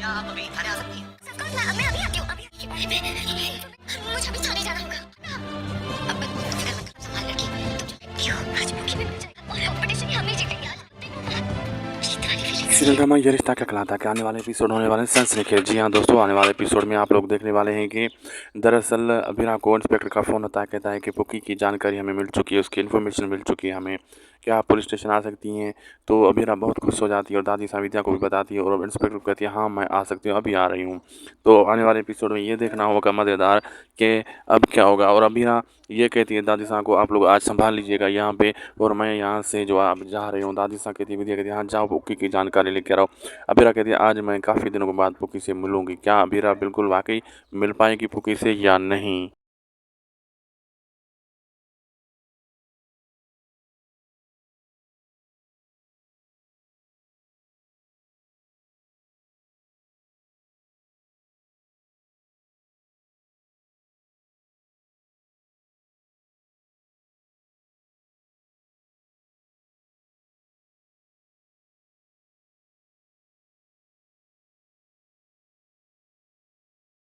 क्या आप अभी थाने आ सकती हैं? Of course, मैं अभी आती हूँ, मुझे अभी थाने जाना होगा। अब फिक्र मत करो, संभाल लड़की, तुम जो कहती हो आज मुक्की भी मिल जाएगा और कंपटीशन हम ही जीतेंगे आज। सीरियल ड्रामा ये रिश्ता क्या कहलाता है के आने वाले एपिसोड होने वाले हैं सनसनीखेज। जी हाँ दोस्तों, आने वाले एपिसोड में आप लोग देखने वाले हैं कि दरअसल अभिरा को इंस्पेक्टर का फ़ोन आता है, कहता है कि पुकी की जानकारी हमें मिल चुकी है, उसकी इन्फॉर्मेशन मिल चुकी है हमें, क्या आप पुलिस स्टेशन आ सकती हैं। तो अभिरा बहुत खुश हो जाती है और दादी सावित्रिया को भी बताती है और इंस्पेक्टर को कहती है हाँ मैं आ सकती हूँ, अभी आ रही हूँ। तो आने वाले एपिसोड में ये देखना होगा मज़ेदार कि अब क्या होगा। और अभिरा ये कहती है दादी साहब को, आप लोग आज संभाल लीजिएगा यहाँ पे और मैं यहाँ से जो आप जा रही हूँ। दादी साहब कहती है विद्या कहती है हाँ जाओ पुक्की की जानकारी लेकर आओ। अबीरा कहती है आज मैं काफ़ी दिनों के बाद पुक्की से मिलूंगी। क्या अबीरा बिल्कुल वाकई मिल पाएगी पुक्की से या नहीं।